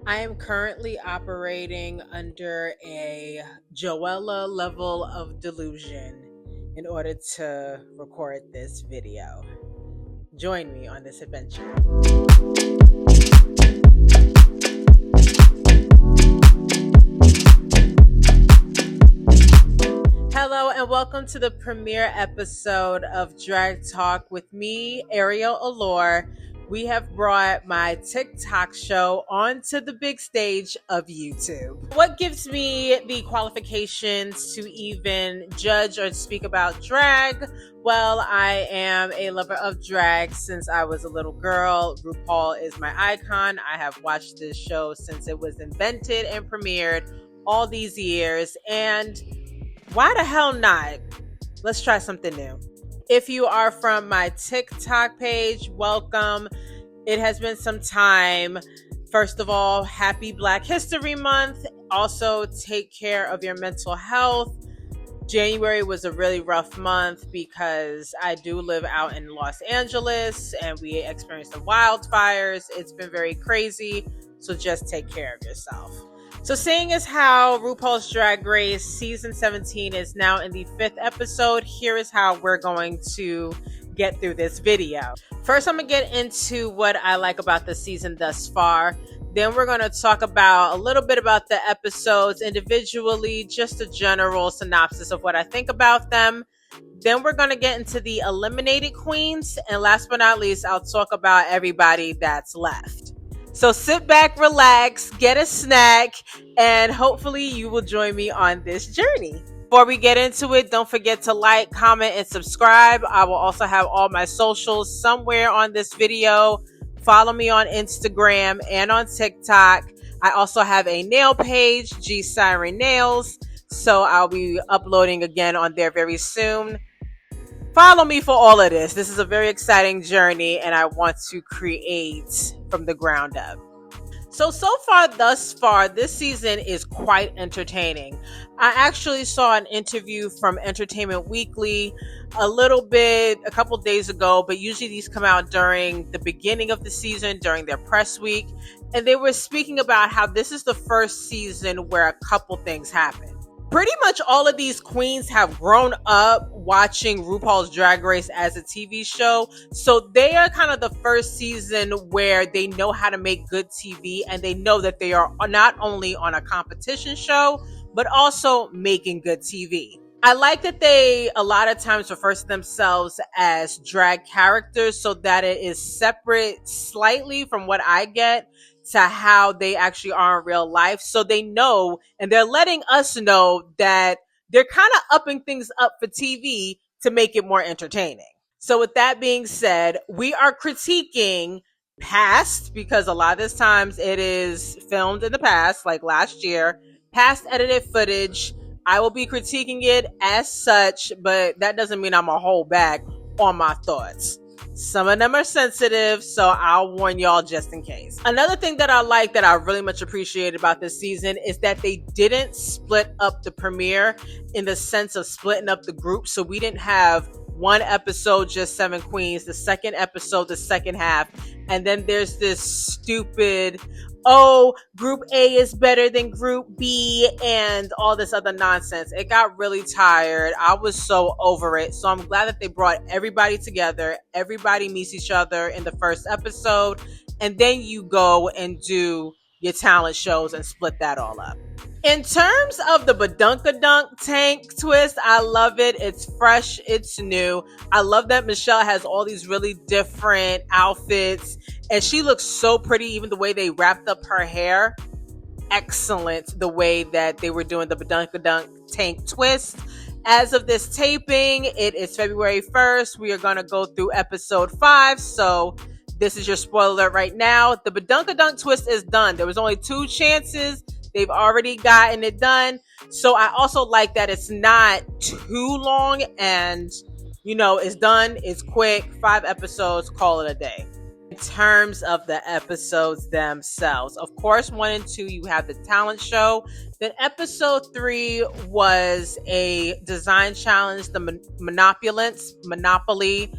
I am currently operating under a Joella level of delusion in order to record this video. Join me on this adventure. Hello and welcome to the premiere episode of Drag Talk with me, Ariel Allure. We have brought my TikTok show onto the big stage of YouTube. What gives me the qualifications to even judge or speak about drag? Well, I am a lover of drag since I was a little girl. RuPaul is my icon. I have watched this show since it was invented and premiered all these years, and why the hell not? Let's try something new. If you are from my TikTok page, welcome. It has been some time. First of all, happy Black History Month. Also, take care of your mental health. January was a really rough month because I do live out in Los Angeles and we experienced some wildfires. It's been very crazy, so just take care of yourself. So seeing as how RuPaul's Drag Race season 17 is now in the 5th episode, here is how we're going to get through this video. First, I'm going to get into what I like about the season thus far. Then we're going to talk about a little bit about the episodes individually, just a general synopsis of what I think about them. Then we're going to get into the eliminated queens. And last but not least, I'll talk about everybody that's left. So sit back, relax, get a snack, and hopefully you will join me on this journey. Before we get into it, don't forget to like, comment, and subscribe. I will also have all my socials somewhere on this video. Follow me on Instagram and on TikTok. I also have a nail page, G Siren Nails, so I'll be uploading again on there very soon. Follow me for all of this. This is a very exciting journey and I want to create from the ground up. So far, thus far, this season is quite entertaining. I actually saw an interview from Entertainment Weekly a couple days ago, but usually these come out during the beginning of the season, during their press week. And they were speaking about how this is the first season where a couple things happen. Pretty much all of these queens have grown up watching RuPaul's Drag Race as a TV show. So they are kind of the first season where they know how to make good TV and they know that they are not only on a competition show, but also making good TV. I like that they a lot of times refer to themselves as drag characters so that it is separate slightly from what I get to how they actually are in real life. So they know, and they're letting us know that they're kind of upping things up for TV to make it more entertaining. So with that being said, we are critiquing past, because a lot of this times it is filmed in the past, like last year, past edited footage. I will be critiquing it as such, but that doesn't mean I'm gonna hold back on my thoughts. Some of them are sensitive, so I'll warn y'all just in case. Another thing that I like that I really much appreciated about this season is that they didn't split up the premiere in the sense of splitting up the group. So we didn't have one episode, just 7 queens, the second episode, the second half. And then there's this stupid, group A is better than group B and all this other nonsense. It got really tired. I was so over it. So I'm glad that they brought everybody together. Everybody meets each other in the first episode. And then you go and do your talent shows and split that all up. In terms of the badunkadunk tank twist, I love it. It's fresh. It's new. I love that Michelle has all these really different outfits and she looks so pretty. Even the way they wrapped up her hair. Excellent. The way that they were doing the badunkadunk tank twist. As of this taping, it is February 1st. We are going to go through episode 5. So this is your spoiler right now. The badunkadunk twist is done. There was only 2 chances. They've already gotten it done. So I also like that it's not too long and, it's done. It's quick. 5 episodes, call it a day. In terms of the episodes themselves, of course, 1 and 2, you have the talent show. Then episode 3 was a design challenge, the Monopoly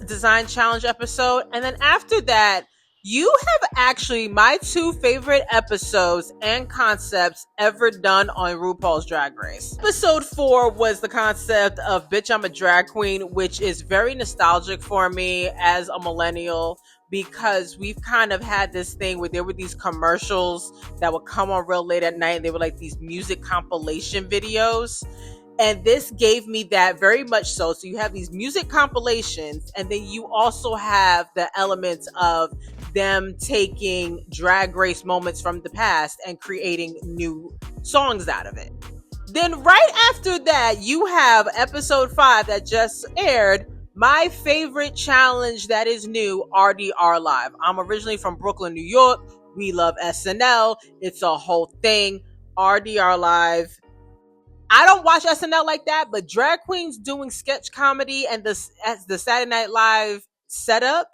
design challenge episode. And then after that, You have actually my two favorite episodes and concepts ever done on RuPaul's Drag Race. Episode 4 was the concept of Bitch, I'm a Drag Queen, which is very nostalgic for me as a millennial because we've kind of had this thing where there were these commercials that would come on real late at night and they were like these music compilation videos. And this gave me that very much so. So you have these music compilations, and then you also have the elements of them taking drag race moments from the past and creating new songs out of it. Then right after that, you have episode 5 that just aired. My favorite challenge that is new, RDR Live. I'm originally from Brooklyn, New York. We love SNL. It's a whole thing. RDR Live. I don't watch SNL like that, but drag queens doing sketch comedy and the Saturday Night Live setup,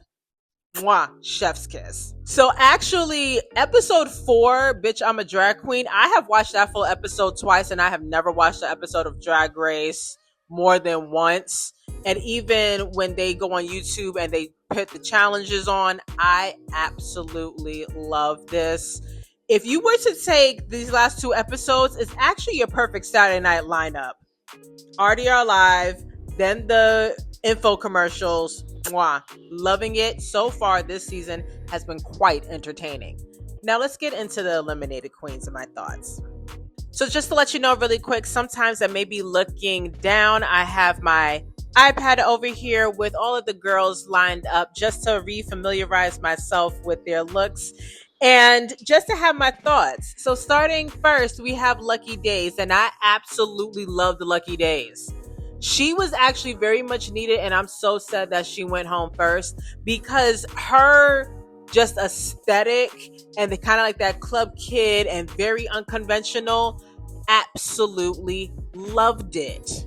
mwah, chef's kiss. So actually, episode 4, Bitch, I'm a Drag Queen, I have watched that full episode twice, and I have never watched an episode of Drag Race more than once. And even when they go on YouTube and they put the challenges on, I absolutely love this. If you were to take these last 2 episodes, it's actually your perfect Saturday night lineup. RDR Live, then the info commercials. Mwah. Loving it. So far, this season has been quite entertaining. Now let's get into the eliminated queens and my thoughts. So just to let you know really quick, sometimes I may be looking down. I have my iPad over here with all of the girls lined up just to refamiliarize myself with their looks and just to have my thoughts. So starting first, we have Lucky Days, and I absolutely love the Lucky Days. She was actually very much needed, and I'm so sad that she went home first because her just aesthetic and the kind of like that club kid and very unconventional, absolutely loved it.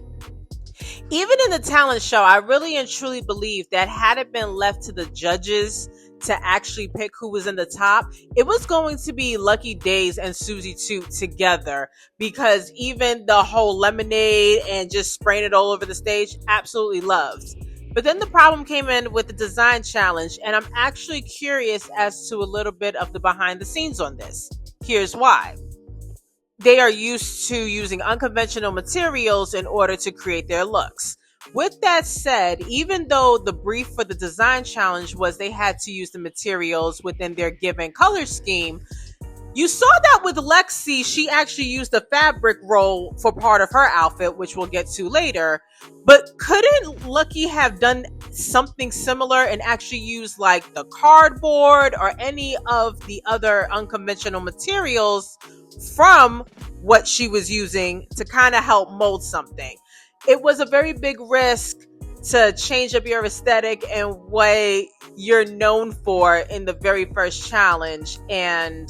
Even in the talent show, I really and truly believe that had it been left to the judges to actually pick who was in the top, it was going to be Lucky Days and Susie Toot together, because even the whole lemonade and just spraying it all over the stage, absolutely loved. But then the problem came in with the design challenge, and I'm actually curious as to a little bit of the behind the scenes on this. Here's why. They are used to using unconventional materials in order to create their looks. With that said, even though the brief for the design challenge was they had to use the materials within their given color scheme, you saw that with Lexi. She actually used the fabric roll for part of her outfit, which we'll get to later. But couldn't Lucky have done something similar and actually used like the cardboard or any of the other unconventional materials from what she was using to kind of help mold something? It was a very big risk to change up your aesthetic and what you're known for in the very first challenge. And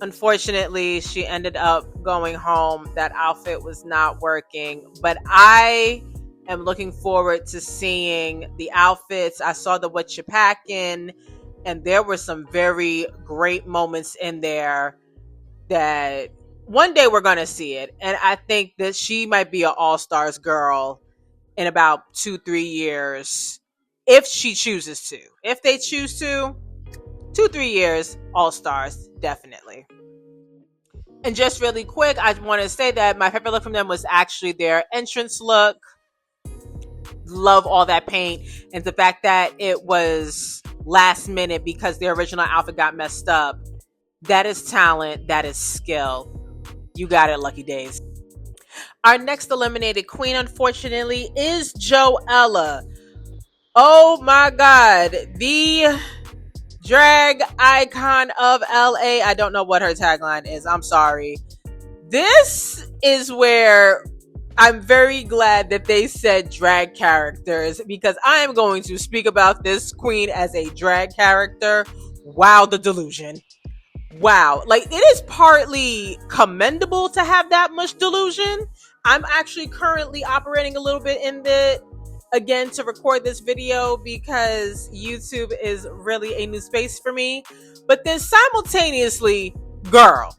unfortunately, she ended up going home. That outfit was not working. But I am looking forward to seeing the outfits. I saw the What You Packin', and there were some very great moments in there that one day we're going to see it. And I think that she might be an all-stars girl in about 2-3 years, if she chooses to. If they choose to, 2-3 years, all-stars, definitely. And just really quick, I want to say that my favorite look from them was actually their entrance look. Love all that paint, and the fact that it was last minute because their original outfit got messed up. That is talent. That is skill. You got it, Lucky Days. Our next eliminated queen, unfortunately, is Joella. Oh my God. The drag icon of LA. I don't know what her tagline is. I'm sorry. This is where I'm very glad that they said drag characters, because I am going to speak about this queen as a drag character. Wow, the delusion. Wow. Like, it is partly commendable to have that much delusion. I'm actually currently operating a little bit in the, again, to record this video because YouTube is really a new space for me. But then simultaneously, girl,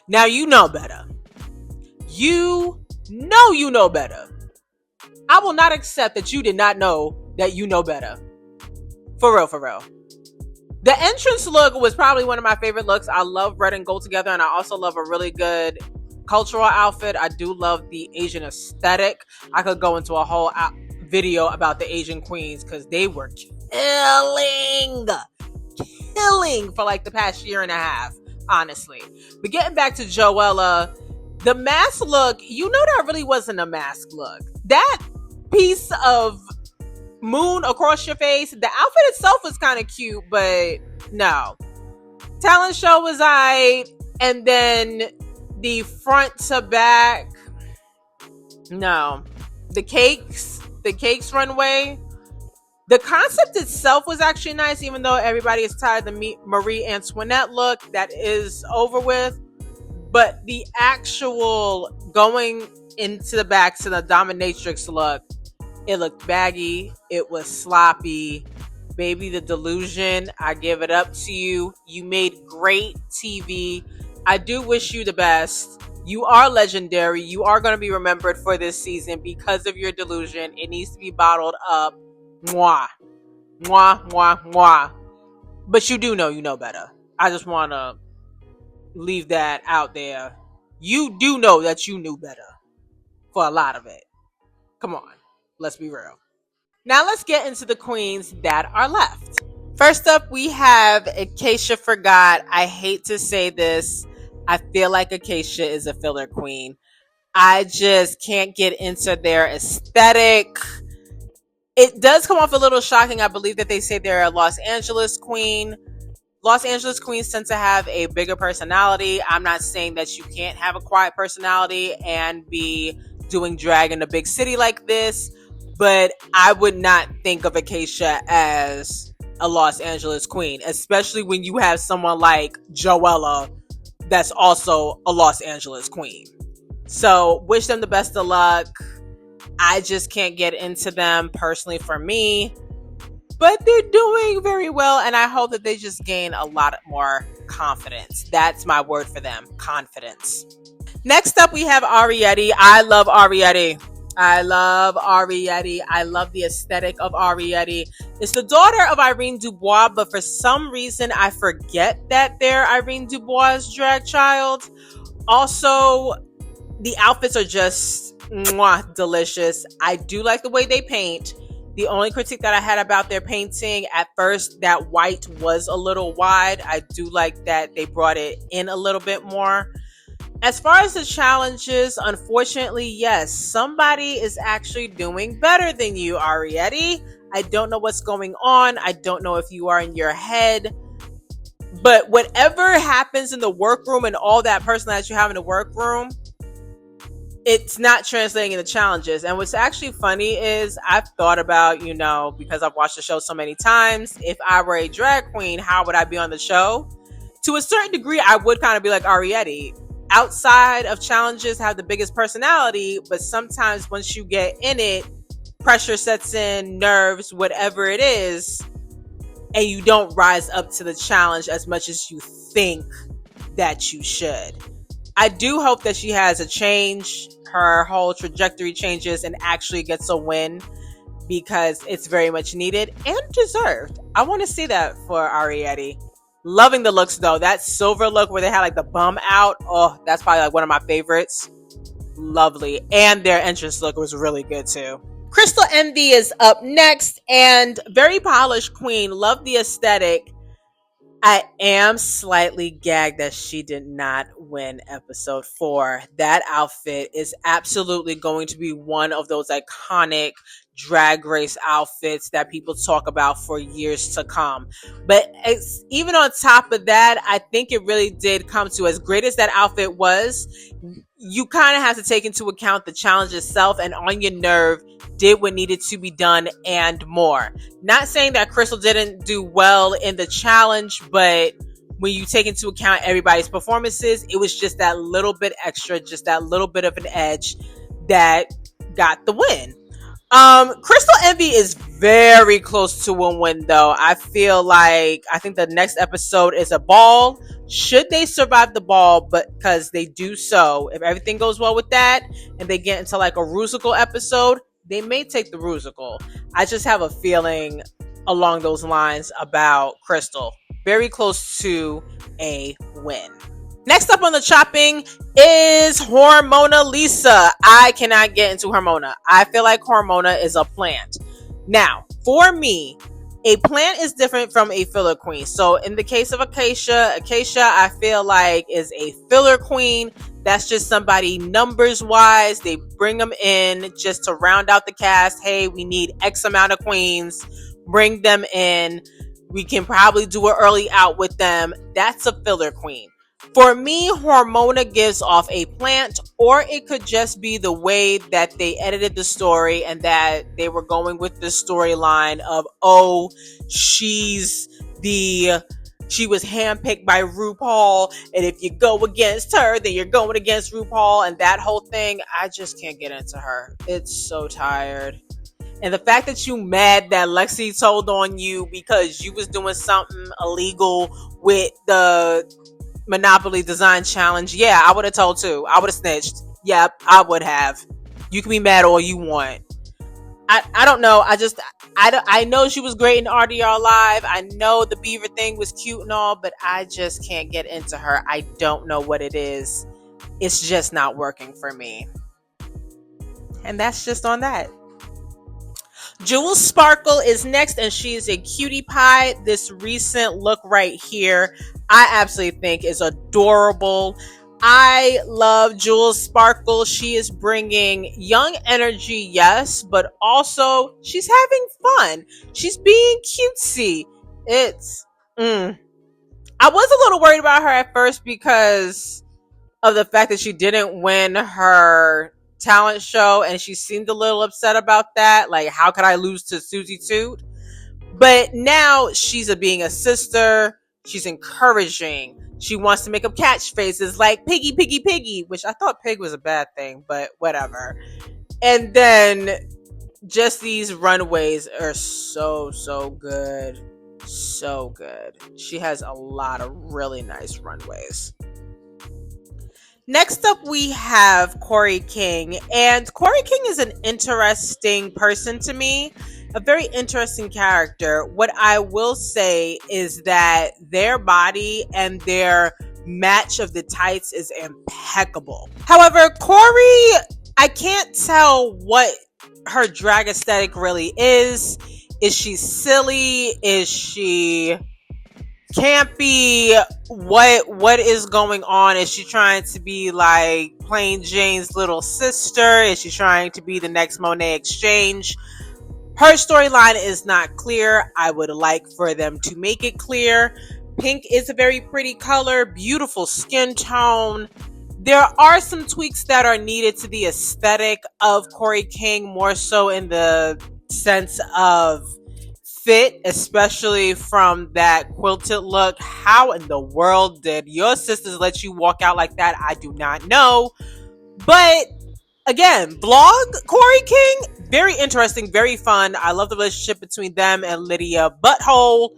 now you know better. You know better. I will not accept that you did not know that you know better. For real, for real. The entrance look was probably one of my favorite looks. I love red and gold together, and I also love a really good cultural outfit. I do love the Asian aesthetic. I could go into a whole video about the Asian queens because they were killing for like the past year and a half, honestly. But getting back to Joella, the mask look, you know that really wasn't a mask look. That piece of moon across your face, the outfit itself was kind of cute, but no. Talent show was alright, and then the front to back, no. The cakes runway, the concept itself was actually nice, even though everybody is tired of the Marie Antoinette look. That is over with. But the actual going into the back to the dominatrix look, it looked baggy. It was sloppy. Baby, the delusion, I give it up to you. You made great TV. I do wish you the best. You are legendary. You are going to be remembered for this season because of your delusion. It needs to be bottled up. Mwah. Mwah, mwah, mwah. But you do know you know better. I just want to leave that out there. You do know that you knew better for a lot of it. Come on. Let's be real. Now let's get into the queens that are left. First up, we have Acacia Forgot. I hate to say this. I feel like Acacia is a filler queen. I just can't get into their aesthetic. It does come off a little shocking. I believe that they say they're a Los Angeles queen. Los Angeles queens tend to have a bigger personality. I'm not saying that you can't have a quiet personality and be doing drag in a big city like this, but I would not think of Acacia as a Los Angeles queen, especially when you have someone like Joella that's also a Los Angeles queen. So wish them the best of luck. I just can't get into them personally for me, but they're doing very well, and I hope that they just gain a lot more confidence. That's my word for them, confidence. Next up, we have Ariete. I love Ariete. I love the aesthetic of Ariete. It's the daughter of Irene Dubois, but for some reason, I forget that they're Irene Dubois' drag child. Also, the outfits are just delicious. I do like the way they paint. The only critique that I had about their painting at first, that white was a little wide. I do like that they brought it in a little bit more. As far as the challenges, unfortunately, yes, somebody is actually doing better than you, Ariete. I don't know what's going on. I don't know if you are in your head. But whatever happens in the workroom and all that person that you have in the workroom, it's not translating into challenges. And what's actually funny is I've thought about, because I've watched the show so many times, if I were a drag queen, how would I be on the show? To a certain degree, I would kind of be like Ariete. Outside of challenges, have the biggest personality, but sometimes once you get in it, pressure sets in, nerves, whatever it is, and you don't rise up to the challenge as much as you think that you should. I do hope that she has a change, her whole trajectory changes, and actually gets a win, because it's very much needed and deserved. I want to see that for Ariete. Loving the looks though. That silver look where they had like the bum out. Oh, that's probably like one of my favorites. Lovely. And their entrance look was really good too. Crystal Envy is up next, and very polished queen. Love the aesthetic. I am slightly gagged that she did not win episode 4. That outfit is absolutely going to be one of those iconic drag race outfits that people talk about for years to come. But even on top of that, I think it really did come to, as great as that outfit was, you kind of have to take into account the challenge itself, and On Your Nerve did what needed to be done and more. Not saying that Crystal didn't do well in the challenge, but when you take into account everybody's performances, it was just that little bit extra, just that little bit of an edge that got the win. Crystal Envy is very close to a win though. I think the next episode is a ball. Should they survive the ball, but because they do so, if everything goes well with that and they get into like a Rusical episode, they may take the Rusical. I just have a feeling along those lines about Crystal. Very close to a win. Next up on the chopping is Hormona Lisa. I cannot get into Hormona. I feel like Hormona is a plant. Now, for me, a plant is different from a filler queen. So in the case of Acacia, I feel like is a filler queen. That's just somebody numbers wise. They bring them in just to round out the cast. Hey, we need X amount of queens. Bring them in. We can probably do an early out with them. That's a filler queen. For me, Hormona gives off a plant, or it could just be the way that they edited the story and that they were going with the storyline of, oh, she was handpicked by RuPaul, and if you go against her, then you're going against RuPaul, and that whole thing. I just can't get into her. It's so tired. And the fact that you mad that Lexi told on you because you was doing something illegal with the Monopoly Design Challenge. Yeah, I would have told too. I would have snitched. Yep, I would have. You can be mad all you want. I don't know. I know she was great in RDR Live. I know the Beaver thing was cute and all, but I just can't get into her. I don't know what it is. It's just not working for me. And that's just on that. Jewel Sparkle is next, and she is a cutie pie. This recent look right here, I absolutely think is adorable. I love Jewel Sparkle. She is bringing young energy, yes, but also she's having fun. She's being cutesy. I was a little worried about her at first because of the fact that she didn't win her talent show, and she seemed a little upset about that. Like, how could I lose to Susie Toot? But now she's being a sister. She's encouraging. She wants to make up catchphrases like piggy, piggy, piggy, which I thought pig was a bad thing, but whatever. And then just these runways are so good. So good. She has a lot of really nice runways. Next up, we have Corey King. And Corey King is an interesting person to me. A very interesting character. What I will say is that their body and their match of the tights is impeccable. However, Corey, I can't tell what her drag aesthetic really is. Is she silly? Is she campy? What is going on? Is she trying to be like Plain Jane's little sister? Is she trying to be the next Monet Exchange? Her storyline is not clear. I would like for them to make it clear. Pink is a very pretty color, beautiful skin tone. There are some tweaks that are needed to the aesthetic of Corey King, more so in the sense of fit, especially from that quilted look. How in the world did your sisters let you walk out like that? I do not know. But again, blog Corey King, very interesting, very fun. I love the relationship between them and Lydia Butthole.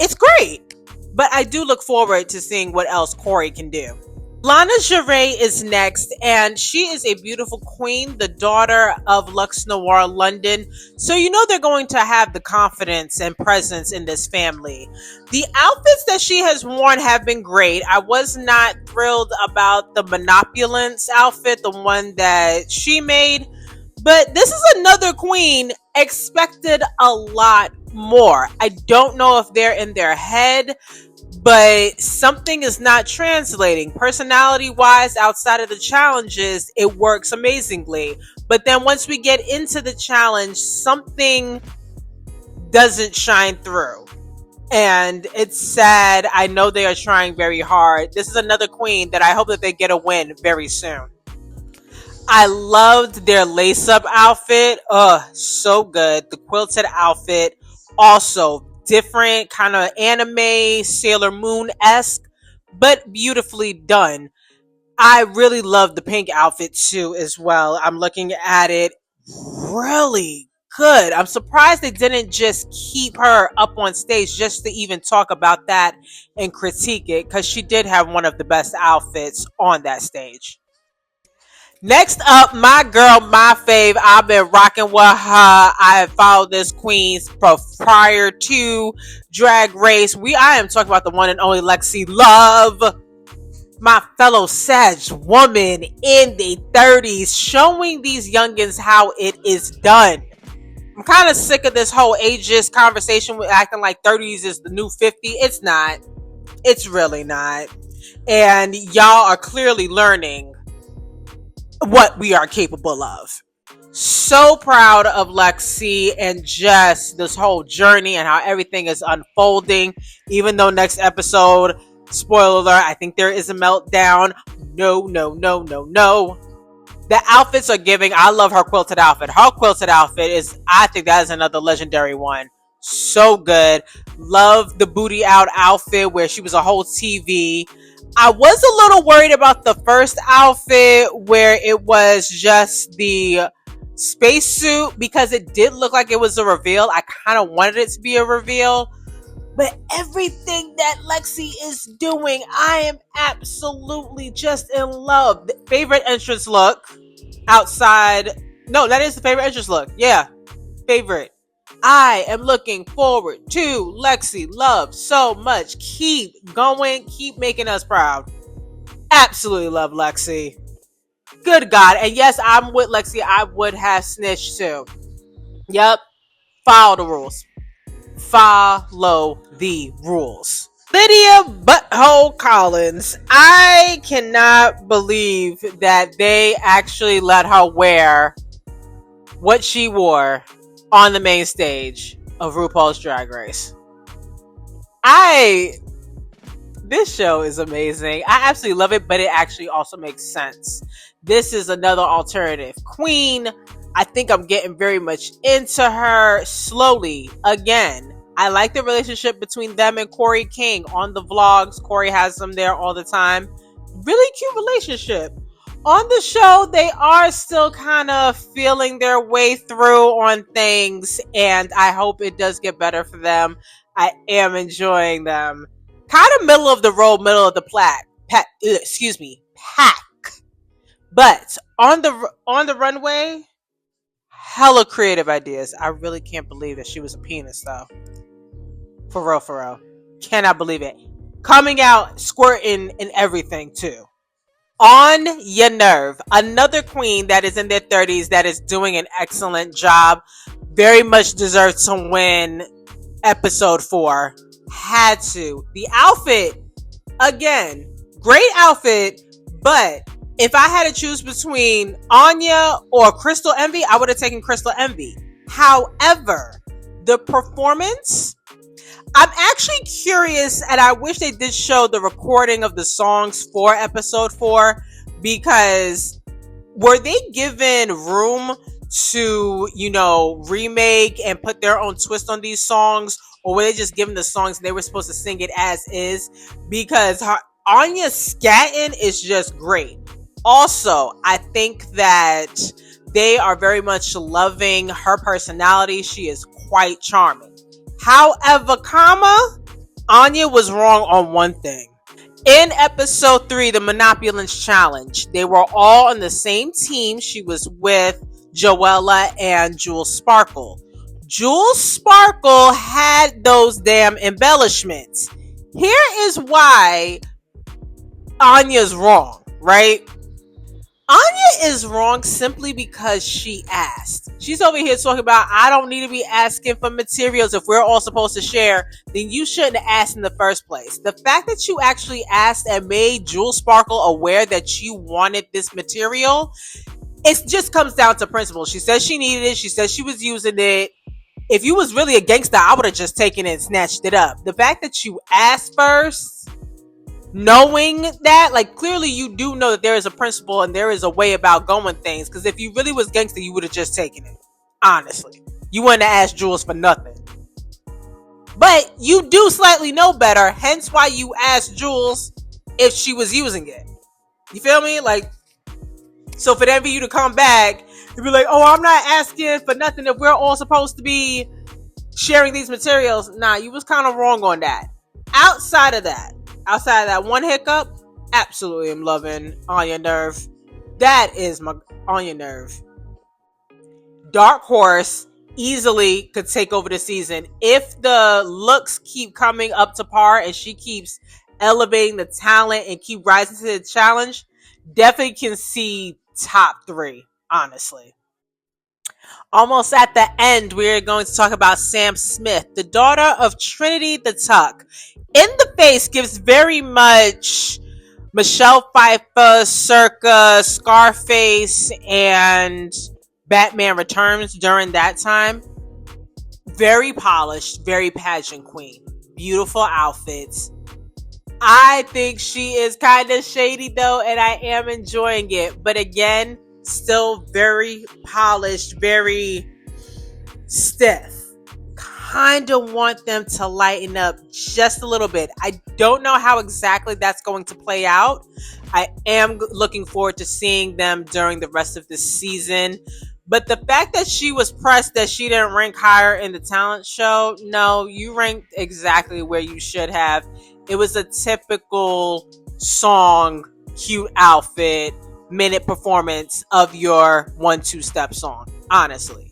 It's great. But I do look forward to seeing what else Corey can do. Lana Geray is next, and she is a beautiful queen, the daughter of Lux Noir London. So you know they're going to have the confidence and presence in this family. The outfits that she has worn have been great. I was not thrilled about the Monopulence outfit, the one that she made. But this is another queen expected a lot more. I don't know if they're in their head, but something is not translating. Personality-wise, outside of the challenges, it works amazingly. But then once we get into the challenge, something doesn't shine through. And it's sad. I know they are trying very hard. This is another queen that I hope that they get a win very soon. I loved their lace-up outfit. So good. The quilted outfit, also different, kind of anime, Sailor Moon-esque, but beautifully done. I really love the pink outfit too as well. I'm looking at it. Really good. I'm surprised they didn't just keep her up on stage just to even talk about that and critique it, because she did have one of the best outfits on that stage. Next up, my girl, my fave. I've been rocking with her. I have followed this queen prior to Drag Race. I am talking about the one and only Lexi Love, my fellow Sag woman in the 30s, showing these youngins how it is done. I'm kind of sick of this whole ageist conversation with acting like 30s is the new 50. It's not. It's really not. And y'all are clearly learning what we are capable of. So proud of Lexi and just this whole journey and how everything is unfolding. Even though next episode, spoiler alert, I think there is a meltdown. No, no, no, no, no. The outfits are giving. I love her quilted outfit. Her quilted outfit is, I think that is another legendary one. So good. Love the booty out outfit where she was a whole TV. I was a little worried about the first outfit where it was just the spacesuit because it did look like it was a reveal. I kind of wanted it to be a reveal. But everything that Lexi is doing, I am absolutely just in love. Favorite entrance look outside. No, that is the favorite entrance look. Yeah, favorite. I am looking forward to Lexi Love so much. Keep going. Keep making us proud. Absolutely love Lexi. Good God. And yes, I'm with Lexi. I would have snitched too. Yep. Follow the rules. Follow the rules. Lydia Butthole Collins. I cannot believe that they actually let her wear what she wore on the main stage of RuPaul's Drag Race. This show is amazing. I absolutely love it, but it actually also makes sense. This is another alternative queen. I think I'm getting very much into her slowly again. I like the relationship between them and Corey King on the vlogs. Corey has them there all the time. Really cute relationship. On the show, they are still kind of feeling their way through on things, and I hope it does get better for them. I am enjoying them. Kind of middle of the road, middle of the pack. But on the runway, hella creative ideas. I really can't believe that she was a penis, though. For real. Cannot believe it. Coming out, squirting and everything, too. On Your Nerve. Another queen that is in their 30s that is doing an excellent job. Very much deserves to win episode 4. Had to. The outfit, again, great outfit, but if I had to choose between Anya or Crystal Envy, I would have taken Crystal Envy. However, the performance, I'm actually curious, and I wish they did show the recording of the songs for episode 4, because were they given room to, remake and put their own twist on these songs, or were they just given the songs and they were supposed to sing it as is? Because Anya scatting is just great. Also, I think that they are very much loving her personality. She is quite charming. However, Anya was wrong on one thing. In episode 3, the Monopulence Challenge, they were all on the same team. She was with Joella and Jules Sparkle. Jules Sparkle had those damn embellishments. Here is why Anya's wrong, right? Anya is wrong simply because she asked. She's over here talking about, I don't need to be asking for materials. If we're all supposed to share, then you shouldn't have asked in the first place. The fact that you actually asked and made Jules Sparkle aware that you wanted this material, it just comes down to principle. She said she needed it. She said she was using it. If you was really a gangster, I would have just taken it and snatched it up. The fact that you asked first, knowing that, like, clearly you do know that there is a principle and there is a way about going things, because if you really was gangster, you would have just taken it. Honestly, you wouldn't have asked Jules for nothing. But you do slightly know better, hence why you asked Jules if she was using it. You feel me? Like, so for them for you to come back and be like, oh, I'm not asking for nothing if we're all supposed to be sharing these materials. Nah, you was kind of wrong on that. Outside of that one hiccup, absolutely am loving On Your Nerve. That is on your nerve. Dark Horse easily could take over the season if the looks keep coming up to par and she keeps elevating the talent and keep rising to the challenge. Definitely can see top 3, honestly. Almost at the end, we're going to talk about Sam Smith, the daughter of Trinity the Tuck. In the Face gives very much Michelle Pfeiffer circa Scarface and Batman Returns during that time. Very polished, very pageant queen. Beautiful outfits. I think she is kind of shady though, and I am enjoying it. But again, still very polished, very stiff. Kind of want them to lighten up just a little bit. I don't know how exactly that's going to play out. I am looking forward to seeing them during the rest of the season. But the fact that she was pressed that she didn't rank higher in the talent show, no, you ranked exactly where you should have. It was a typical song, cute outfit, minute performance of your 1-2 step song, honestly.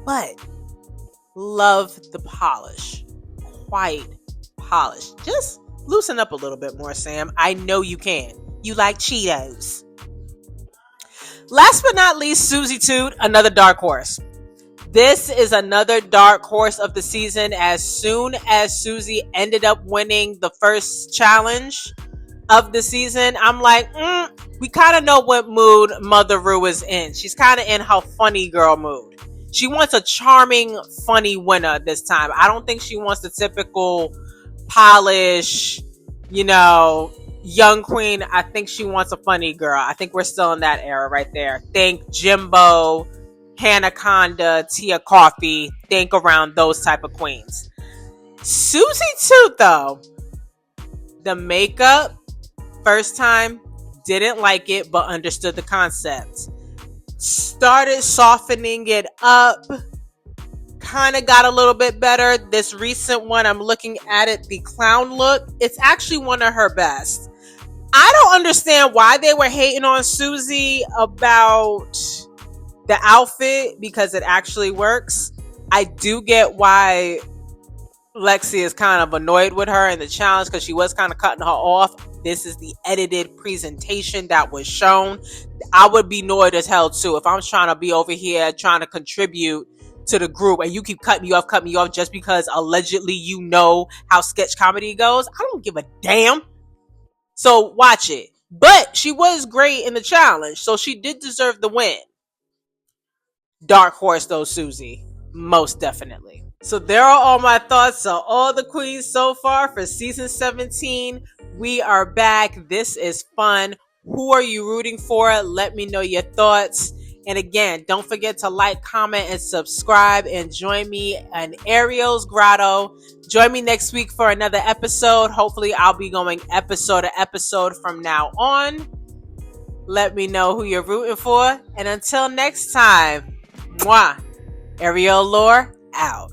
But love the polish. Quite polished. Just loosen up a little bit more, Sam. I know you can. You like Cheetos. Last but not least, Susie Toot, another dark horse. This is another dark horse of the season. As soon as Susie ended up winning the first challenge of the season, I'm like, we kind of know what mood Mother Rue is in. She's kind of in her funny girl mood. She wants a charming, funny winner this time. I don't think she wants the typical polish, young queen. I think she wants a funny girl. I think we're still in that era right there. Think Jimbo, Hanaconda, Tia Coffee. Think around those type of queens. Susie Toot, though, the makeup, first time, didn't like it, but understood the concept. Started softening it up. Kind of got a little bit better. This recent one, I'm looking at it, the clown look, it's actually one of her best. I don't understand why they were hating on Susie about the outfit, because it actually works. I do get why Lexi is kind of annoyed with her in the challenge, because she was kind of cutting her off. This is the edited presentation that was shown. I would be annoyed as hell too if I'm trying to be over here trying to contribute to the group and you keep cutting me off just because allegedly you know how sketch comedy goes. I don't give a damn. So watch it. But she was great in the challenge, so she did deserve the win. Dark horse though, Susie. Most definitely. So there are all my thoughts on all the queens so far for season 17. We are back. This is fun. Who are you rooting for? Let me know your thoughts. And again, don't forget to like, comment, and subscribe. And join me in Ariel's Grotto. Join me next week for another episode. Hopefully, I'll be going episode to episode from now on. Let me know who you're rooting for. And until next time, mwah. Ariel Lore, out.